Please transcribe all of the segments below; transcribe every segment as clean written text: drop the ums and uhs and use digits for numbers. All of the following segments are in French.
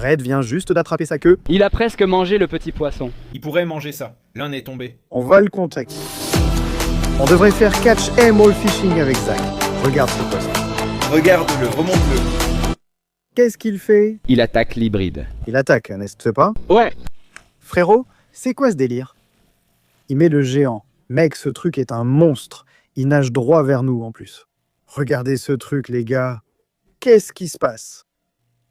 Red vient juste d'attraper sa queue. Il a presque mangé le petit poisson. Il pourrait manger ça. L'un est tombé. On va le contacter. On devrait faire catch and all fishing avec Zach. Regarde ce poisson. Regarde-le, remonte-le. Qu'est-ce qu'il fait? Il attaque l'hybride. Il attaque, n'est-ce pas? Ouais. Frérot, c'est quoi ce délire? Il met le géant. Mec, ce truc est un monstre. Il nage droit vers nous en plus. Regardez ce truc, les gars. Qu'est-ce qui se passe?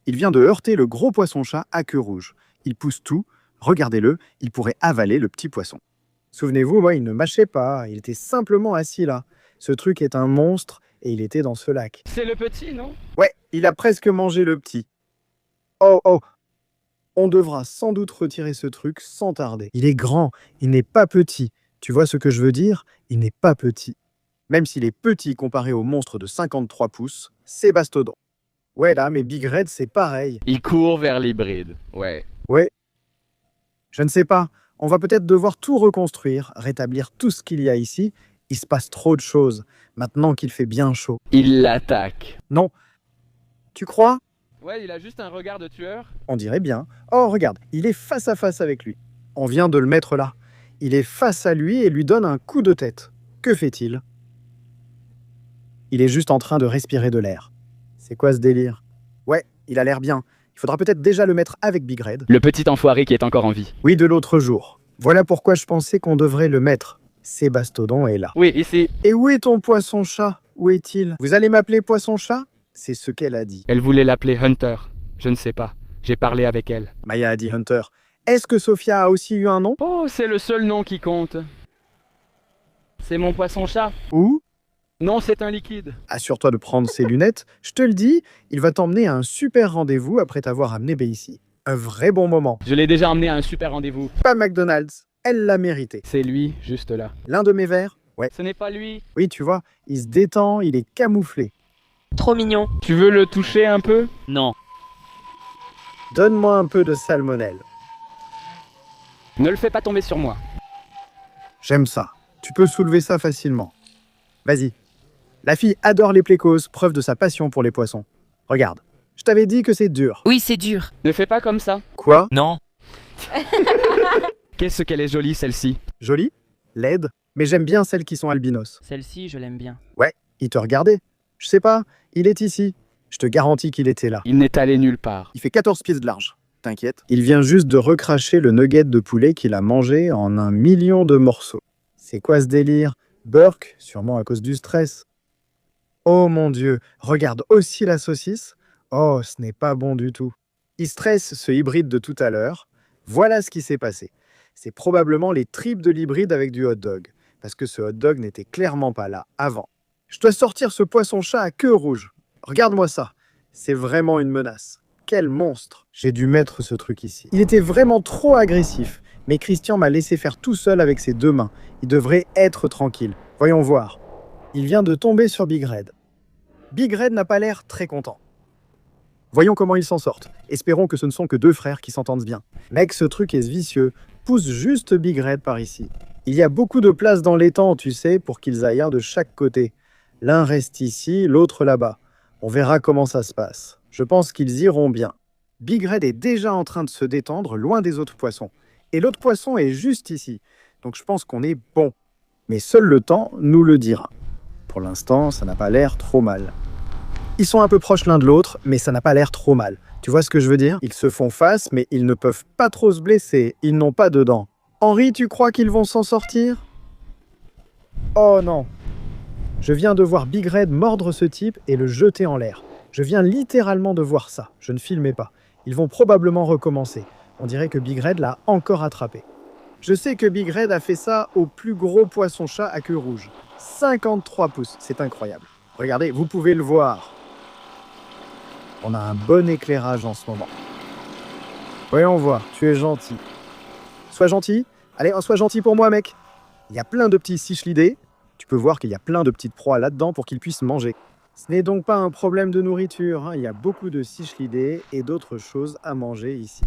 Il vient de heurter le gros poisson-chat à queue rouge. Il pousse tout. Regardez-le, il pourrait avaler le petit poisson. Souvenez-vous, moi, il ne mâchait pas. Il était simplement assis là. Ce truc est un monstre et il était dans ce lac. C'est le petit, non? Ouais, il a presque mangé le petit. Oh, oh. On devra sans doute retirer ce truc sans tarder. Il est grand, il n'est pas petit. Tu vois ce que je veux dire? Il n'est pas petit. Même s'il est petit comparé au monstre de 53 pouces, c'est Bastodon. Ouais là, mais Big Red, c'est pareil. Il court vers l'hybride. Ouais. Ouais. Je ne sais pas. On va peut-être devoir tout reconstruire, rétablir tout ce qu'il y a ici. Il se passe trop de choses, maintenant qu'il fait bien chaud. Il l'attaque. Non. Tu crois? Ouais, il a juste un regard de tueur. On dirait bien. Oh, regarde, il est face à face avec lui. On vient de le mettre là. Il est face à lui et lui donne un coup de tête. Que fait-il? Il est juste en train de respirer de l'air. C'est quoi ce délire? Ouais, il a l'air bien. Il faudra peut-être déjà le mettre avec Big Red. Le petit enfoiré qui est encore en vie. Oui, de l'autre jour. Voilà pourquoi je pensais qu'on devrait le mettre. Sébastodon est là. Oui, ici. Et où est ton poisson-chat? Où est-il? Vous allez m'appeler poisson-chat? C'est ce qu'elle a dit. Elle voulait l'appeler Hunter. Je ne sais pas. J'ai parlé avec elle. Maya a dit Hunter. Est-ce que Sophia a aussi eu un nom? Oh, c'est le seul nom qui compte. C'est mon poisson-chat. Où? Non, c'est un liquide. Assure-toi de prendre ses lunettes. Je te le dis, il va t'emmener à un super rendez-vous après t'avoir amené ici. Un vrai bon moment. Je l'ai déjà emmené à un super rendez-vous. Pas McDonald's. Elle l'a mérité. C'est lui, juste là. L'un de mes verres? Ouais. Ce n'est pas lui. Oui, tu vois, il se détend, il est camouflé. Trop mignon. Tu veux le toucher un peu? Non. Donne-moi un peu de salmonelle. Ne le fais pas tomber sur moi. J'aime ça. Tu peux soulever ça facilement. Vas-y. La fille adore les plécos, preuve de sa passion pour les poissons. Regarde, je t'avais dit que c'est dur. Oui, c'est dur. Ne fais pas comme ça. Quoi? Non. Qu'est-ce qu'elle est jolie, celle-ci. Jolie? Laide? Mais j'aime bien celles qui sont albinos. Celle-ci, je l'aime bien. Ouais, il te regardait. Je sais pas, il est ici. Je te garantis qu'il était là. Il n'est allé nulle part. Il fait 14 pieds de large. T'inquiète. Il vient juste de recracher le nugget de poulet qu'il a mangé en 1 million de morceaux. C'est quoi ce délire? Burke, sûrement à cause du stress. Oh mon Dieu, regarde aussi la saucisse. Oh, ce n'est pas bon du tout. Il stresse ce hybride de tout à l'heure. Voilà ce qui s'est passé. C'est probablement les tripes de l'hybride avec du hot dog. Parce que ce hot dog n'était clairement pas là avant. Je dois sortir ce poisson-chat à queue rouge. Regarde-moi ça. C'est vraiment une menace. Quel monstre! J'ai dû mettre ce truc ici. Il était vraiment trop agressif. Mais Christian m'a laissé faire tout seul avec ses 2 mains. Il devrait être tranquille. Voyons voir. Il vient de tomber sur Big Red. Big Red n'a pas l'air très content. Voyons comment ils s'en sortent. Espérons que ce ne sont que 2 frères qui s'entendent bien. Mec, ce truc est vicieux. Pousse juste Big Red par ici. Il y a beaucoup de place dans l'étang, tu sais, pour qu'ils aillent un de chaque côté. L'un reste ici, l'autre là-bas. On verra comment ça se passe. Je pense qu'ils iront bien. Big Red est déjà en train de se détendre loin des autres poissons. Et l'autre poisson est juste ici. Donc je pense qu'on est bon. Mais seul le temps nous le dira. Pour l'instant, ça n'a pas l'air trop mal. Ils sont un peu proches l'un de l'autre, mais ça n'a pas l'air trop mal. Tu vois ce que je veux dire? Ils se font face, mais ils ne peuvent pas trop se blesser. Ils n'ont pas de dents. Henri, tu crois qu'ils vont s'en sortir? Oh non! Je viens de voir Big Red mordre ce type et le jeter en l'air. Je viens littéralement de voir ça. Je ne filmais pas. Ils vont probablement recommencer. On dirait que Big Red l'a encore attrapé. Je sais que Big Red a fait ça au plus gros poisson-chat à queue rouge. 53 pouces, c'est incroyable. Regardez, vous pouvez le voir. On a un bon éclairage en ce moment. Voyons voir, tu es gentil. Sois gentil. Allez, sois gentil pour moi, mec. Il y a plein de petits cichlidés. Tu peux voir qu'il y a plein de petites proies là-dedans pour qu'ils puissent manger. Ce n'est donc pas un problème de nourriture, hein. Il y a beaucoup de cichlidés et d'autres choses à manger ici.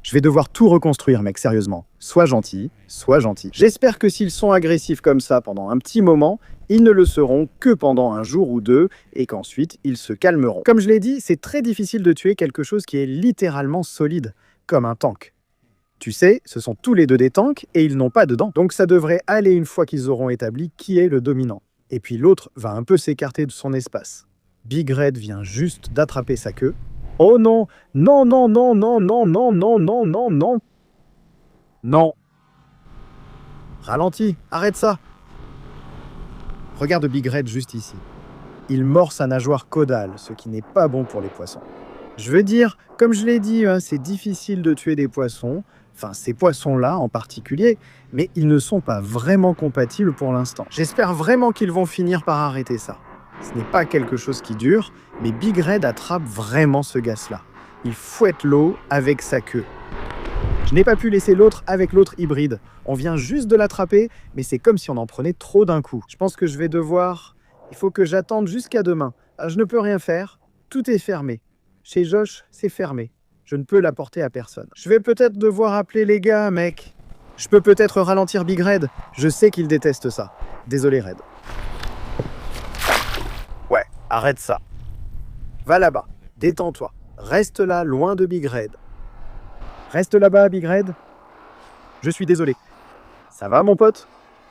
Je vais devoir tout reconstruire, mec, sérieusement. Sois gentil, sois gentil. J'espère que s'ils sont agressifs comme ça pendant un petit moment, ils ne le seront que pendant un jour ou deux et qu'ensuite ils se calmeront. Comme je l'ai dit, c'est très difficile de tuer quelque chose qui est littéralement solide, comme un tank. Tu sais, ce sont tous les deux des tanks et ils n'ont pas de dents. Donc ça devrait aller une fois qu'ils auront établi qui est le dominant. Et puis l'autre va un peu s'écarter de son espace. Big Red vient juste d'attraper sa queue. Oh non, non, non, non, non, non, non, non, non, non, non. Non. Ralentis, arrête ça. Regarde Big Red juste ici. Il mord sa nageoire caudale, ce qui n'est pas bon pour les poissons. Je veux dire, comme je l'ai dit, c'est difficile de tuer des poissons, enfin ces poissons-là en particulier, mais ils ne sont pas vraiment compatibles pour l'instant. J'espère vraiment qu'ils vont finir par arrêter ça. Ce n'est pas quelque chose qui dure, mais Big Red attrape vraiment ce gaz-là. Il fouette l'eau avec sa queue. Je n'ai pas pu laisser l'autre avec l'autre hybride. On vient juste de l'attraper, mais c'est comme si on en prenait trop d'un coup. Je pense que je vais devoir... Il faut que j'attende jusqu'à demain. Je ne peux rien faire. Tout est fermé. Chez Josh, c'est fermé. Je ne peux l'apporter à personne. Je vais peut-être devoir appeler les gars, mec. Je peux peut-être ralentir Big Red. Je sais qu'il déteste ça. Désolé, Red. Ouais, arrête ça. Va là-bas. Détends-toi. Reste là, loin de Big Red. Reste là-bas, Big Red. Je suis désolé. Ça va, mon pote?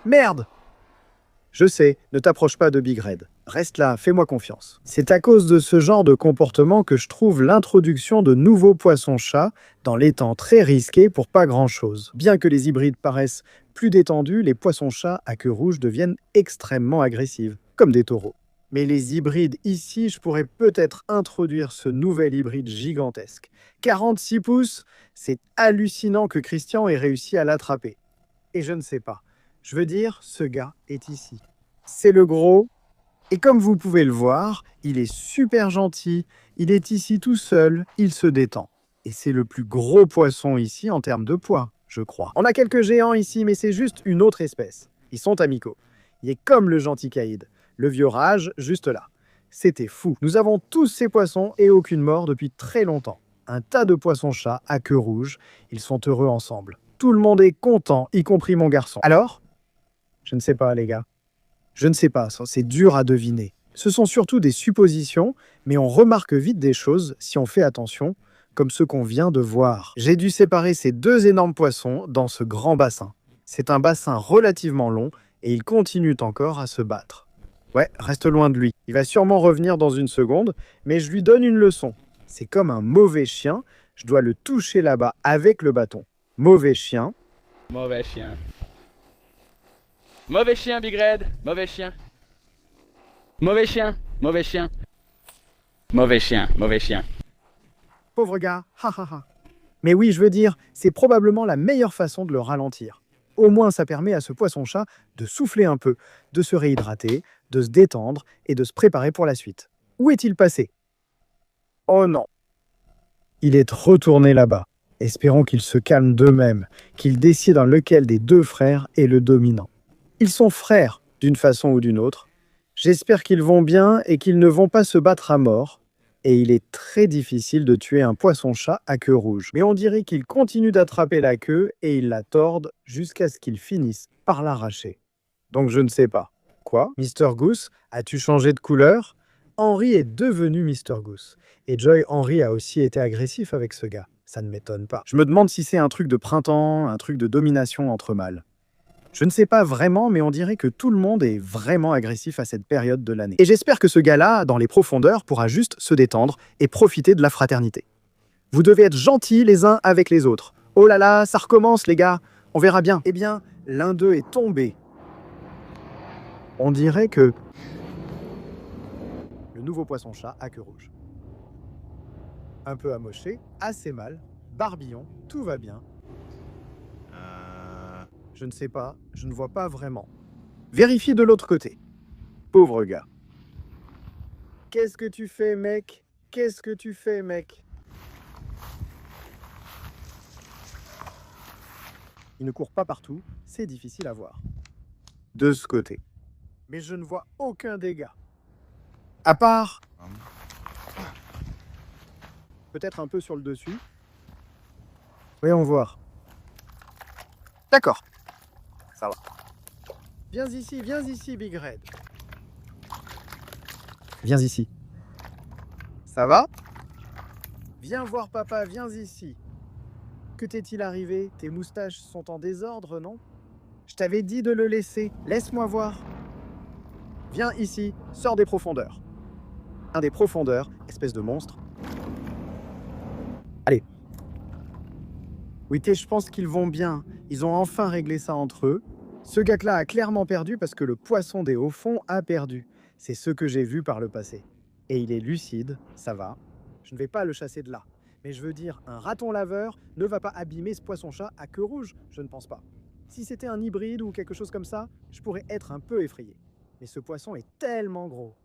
Merde! Je sais, ne t'approche pas de Big Red. Reste là, fais-moi confiance. C'est à cause de ce genre de comportement que je trouve l'introduction de nouveaux poissons-chats dans les temps très risqués pour pas grand-chose. Bien que les hybrides paraissent plus détendus, les poissons-chats à queue rouge deviennent extrêmement agressifs, comme des taureaux. Mais les hybrides ici, je pourrais peut-être introduire ce nouvel hybride gigantesque. 46 pouces, c'est hallucinant que Christian ait réussi à l'attraper. Et je ne sais pas. Je veux dire, ce gars est ici. C'est le gros. Et comme vous pouvez le voir, il est super gentil. Il est ici tout seul. Il se détend. Et c'est le plus gros poisson ici en termes de poids, je crois. On a quelques géants ici, mais c'est juste une autre espèce. Ils sont amicaux. Il est comme le gentil Caïd. Le vieux rage, juste là. C'était fou. Nous avons tous ces poissons et aucune mort depuis très longtemps. Un tas de poissons-chats à queue rouge. Ils sont heureux ensemble. Tout le monde est content, y compris mon garçon. Alors ? Je ne sais pas, les gars. Je ne sais pas, c'est dur à deviner. Ce sont surtout des suppositions, mais on remarque vite des choses si on fait attention, comme ce qu'on vient de voir. J'ai dû séparer ces deux énormes poissons dans ce grand bassin. C'est un bassin relativement long et ils continuent encore à se battre. Ouais, reste loin de lui. Il va sûrement revenir dans une seconde, mais je lui donne une leçon. C'est comme un mauvais chien, je dois le toucher là-bas avec le bâton. Mauvais chien. Mauvais chien. Mauvais chien, Big Red. Mauvais chien. Mauvais chien. Mauvais chien. Mauvais chien. Mauvais chien. Pauvre gars, ha ha ha. Mais oui, je veux dire, c'est probablement la meilleure façon de le ralentir. Au moins, ça permet à ce poisson-chat de souffler un peu, de se réhydrater, de se détendre et de se préparer pour la suite. Où est-il passé? Oh non. Il est retourné là-bas. Espérons qu'ils se calment d'eux-mêmes, qu'ils décident lequel des deux frères est le dominant. Ils sont frères, d'une façon ou d'une autre. J'espère qu'ils vont bien et qu'ils ne vont pas se battre à mort. Et il est très difficile de tuer un poisson-chat à queue rouge. Mais on dirait qu'il continue d'attraper la queue et il la torde jusqu'à ce qu'il finisse par l'arracher. Donc je ne sais pas. Quoi? Mr. Goose, as-tu changé de couleur? Henry est devenu Mr. Goose. Et Joy Henry a aussi été agressif avec ce gars. Ça ne m'étonne pas. Je me demande si c'est un truc de printemps, un truc de domination entre mâles. Je ne sais pas vraiment, mais on dirait que tout le monde est vraiment agressif à cette période de l'année. Et j'espère que ce gars-là, dans les profondeurs, pourra juste se détendre et profiter de la fraternité. Vous devez être gentils les uns avec les autres. Oh là là, ça recommence les gars, on verra bien. Eh bien, l'un d'eux est tombé. On dirait que... Le nouveau poisson-chat à queue rouge. Un peu amoché, assez mal, barbillon, tout va bien. Je ne sais pas, je ne vois pas vraiment. Vérifie de l'autre côté. Pauvre gars. Qu'est-ce que tu fais, mec? Qu'est-ce que tu fais, mec? Il ne court pas partout, c'est difficile à voir. De ce côté. Mais je ne vois aucun dégât. À part... Peut-être un peu sur le dessus. Voyons voir. D'accord. Ça va. Viens ici, Big Red. Viens ici. Ça va? Viens voir papa, viens ici. Que t'est-il arrivé? Tes moustaches sont en désordre, non? Je t'avais dit de le laisser. Laisse-moi voir. Viens ici, sors des profondeurs. Un des profondeurs, espèce de monstre. Allez. Oui, je pense qu'ils vont bien. Ils ont enfin réglé ça entre eux. Ce gars-là a clairement perdu parce que le poisson des hauts fonds a perdu. C'est ce que j'ai vu par le passé. Et il est lucide, ça va. Je ne vais pas le chasser de là. Mais je veux dire, un raton laveur ne va pas abîmer ce poisson-chat à queue rouge, je ne pense pas. Si c'était un hybride ou quelque chose comme ça, je pourrais être un peu effrayé. Mais ce poisson est tellement gros.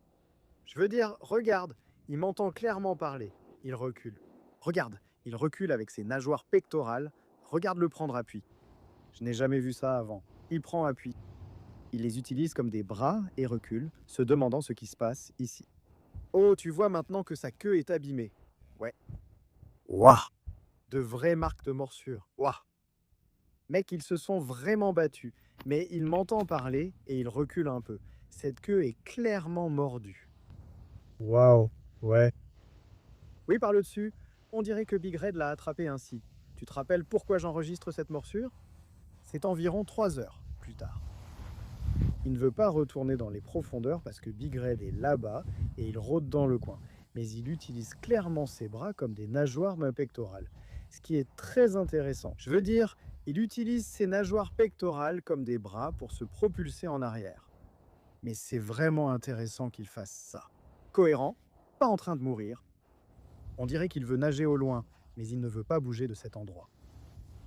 Je veux dire, regarde, il m'entend clairement parler. Il recule. Regarde, il recule avec ses nageoires pectorales. Regarde-le prendre appui. Je n'ai jamais vu ça avant. Il prend appui. Il les utilise comme des bras et recule, se demandant ce qui se passe ici. Oh, tu vois maintenant que sa queue est abîmée. Ouais. Waouh! De vraies marques de morsure. Waouh! Mec, ils se sont vraiment battus. Mais il m'entend parler et il recule un peu. Cette queue est clairement mordue. Waouh! Ouais. Oui, par le dessus, on dirait que Big Red l'a attrapé ainsi. Tu te rappelles pourquoi j'enregistre cette morsure? C'est environ 3 heures plus tard. Il ne veut pas retourner dans les profondeurs parce que Big Red est là-bas et il rôde dans le coin. Mais il utilise clairement ses bras comme des nageoires pectorales. Ce qui est très intéressant. Je veux dire, il utilise ses nageoires pectorales comme des bras pour se propulser en arrière. Mais c'est vraiment intéressant qu'il fasse ça. Cohérent, pas en train de mourir. On dirait qu'il veut nager au loin, mais il ne veut pas bouger de cet endroit.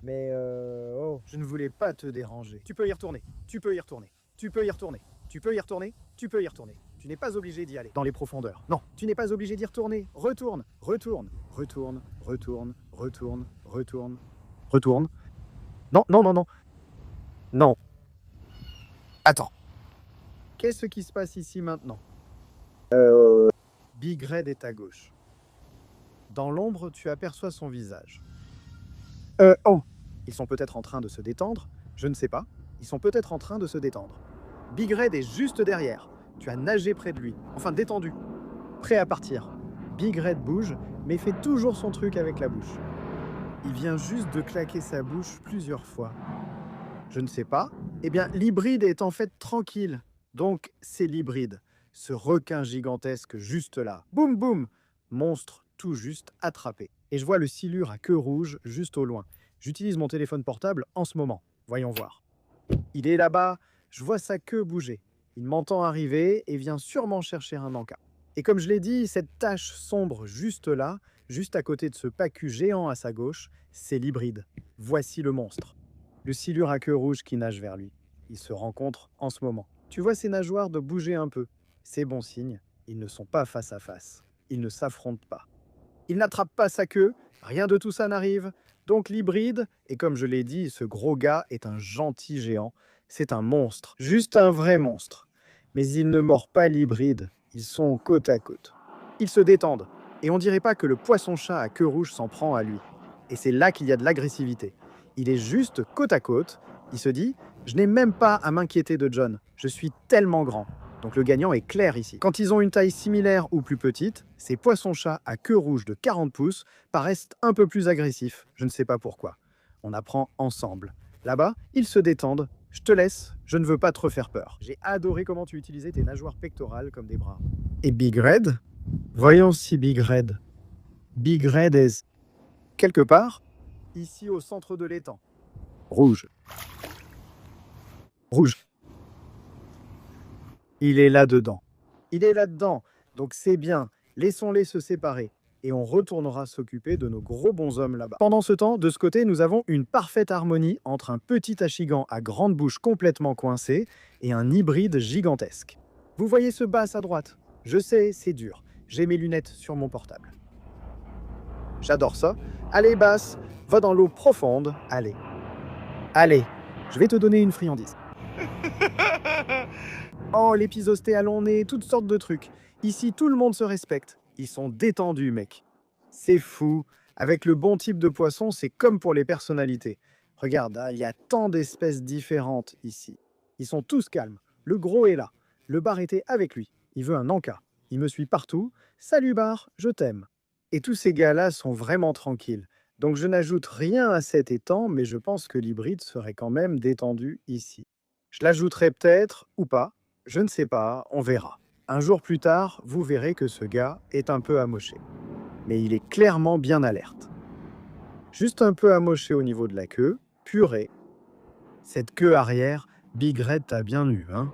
Mais oh, je ne voulais pas te déranger. Tu peux y retourner, tu peux y retourner, tu peux y retourner, tu peux y retourner, tu peux y retourner. Tu n'es pas obligé d'y aller dans les profondeurs. Non, tu n'es pas obligé d'y retourner. Retourne, retourne, retourne, retourne, retourne, retourne, retourne. Non, non, non, non. Non. Attends. Qu'est-ce qui se passe ici maintenant? Big Red est à gauche. Dans l'ombre, tu aperçois son visage. Oh, ils sont peut-être en train de se détendre. Je ne sais pas. Ils sont peut-être en train de se détendre. Big Red est juste derrière. Tu as nagé près de lui. Enfin, détendu. Prêt à partir. Big Red bouge, mais fait toujours son truc avec la bouche. Il vient juste de claquer sa bouche plusieurs fois. Je ne sais pas. Eh bien, l'hybride est en fait tranquille. Donc, c'est l'hybride. Ce requin gigantesque juste là. Boum, boum. Monstre tout juste attrapé. Et je vois le silure à queue rouge juste au loin. J'utilise mon téléphone portable en ce moment. Voyons voir. Il est là-bas. Je vois sa queue bouger. Il m'entend arriver et vient sûrement chercher un encas. Et comme je l'ai dit, cette tache sombre juste là, juste à côté de ce pacu géant à sa gauche, c'est l'hybride. Voici le monstre. Le silure à queue rouge qui nage vers lui. Ils se rencontrent en ce moment. Tu vois ces nageoires de bouger un peu. C'est bon signe. Ils ne sont pas face à face. Ils ne s'affrontent pas. Il n'attrape pas sa queue. Rien de tout ça n'arrive. Donc l'hybride, et comme je l'ai dit, ce gros gars est un gentil géant. C'est un monstre. Juste un vrai monstre. Mais il ne mord pas l'hybride. Ils sont côte à côte. Ils se détendent. Et on dirait pas que le poisson-chat à queue rouge s'en prend à lui. Et c'est là qu'il y a de l'agressivité. Il est juste côte à côte. Il se dit « Je n'ai même pas à m'inquiéter de John. Je suis tellement grand. » Donc le gagnant est clair ici. Quand ils ont une taille similaire ou plus petite, ces poissons-chats à queue rouge de 40 pouces paraissent un peu plus agressifs. Je ne sais pas pourquoi. On apprend ensemble. Là-bas, ils se détendent. Je te laisse, je ne veux pas te refaire peur. J'ai adoré comment tu utilisais tes nageoires pectorales comme des bras. Et Big Red? Voyons si Big Red. Big Red est quelque part, ici au centre de l'étang. Rouge. Rouge. Il est là-dedans. Il est là-dedans, donc c'est bien. Laissons-les se séparer. Et on retournera s'occuper de nos gros bonshommes là-bas. Pendant ce temps, de ce côté, nous avons une parfaite harmonie entre un petit achigan à grande bouche complètement coincée et un hybride gigantesque. Vous voyez ce bass à droite? Je sais, c'est dur. J'ai mes lunettes sur mon portable. J'adore ça. Allez, bass, va dans l'eau profonde. Allez. Allez, je vais te donner une friandise. Oh, l'épisosté à long nez, toutes sortes de trucs. Ici, tout le monde se respecte. Ils sont détendus, mec. C'est fou. Avec le bon type de poisson, c'est comme pour les personnalités. Regarde, hein, il y a tant d'espèces différentes ici. Ils sont tous calmes. Le gros est là. Le bar était avec lui. Il veut un encas. Il me suit partout. Salut bar, je t'aime. Et tous ces gars-là sont vraiment tranquilles. Donc je n'ajoute rien à cet étang, mais je pense que l'hybride serait quand même détendu ici. Je l'ajouterai peut-être ou pas. Je ne sais pas, on verra. Un jour plus tard, vous verrez que ce gars est un peu amoché. Mais il est clairement bien alerte. Juste un peu amoché au niveau de la queue. Purée. Cette queue arrière, Big Red t'a bien eu, hein?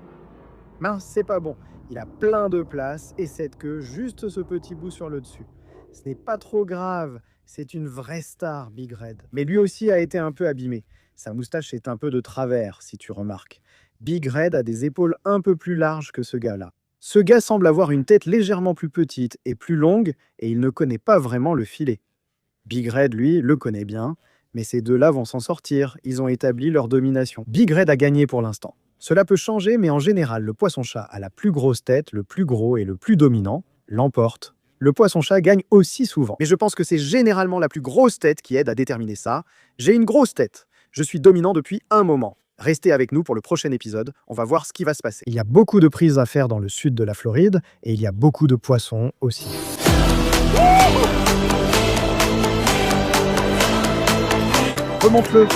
Mince, c'est pas bon. Il a plein de place et cette queue, juste ce petit bout sur le dessus. Ce n'est pas trop grave, c'est une vraie star, Big Red. Mais lui aussi a été un peu abîmé. Sa moustache est un peu de travers, si tu remarques. Big Red a des épaules un peu plus larges que ce gars-là. Ce gars semble avoir une tête légèrement plus petite et plus longue et il ne connaît pas vraiment le filet. Big Red, lui, le connaît bien, mais ces deux-là vont s'en sortir. Ils ont établi leur domination. Big Red a gagné pour l'instant. Cela peut changer, mais en général, le poisson-chat a la plus grosse tête, le plus gros et le plus dominant, l'emporte. Le poisson-chat gagne aussi souvent. Mais je pense que c'est généralement la plus grosse tête qui aide à déterminer ça. J'ai une grosse tête. Je suis dominant depuis un moment. Restez avec nous pour le prochain épisode. On va voir ce qui va se passer. Il y a beaucoup de prises à faire dans le sud de la Floride et il y a beaucoup de poissons aussi. Remonte-le.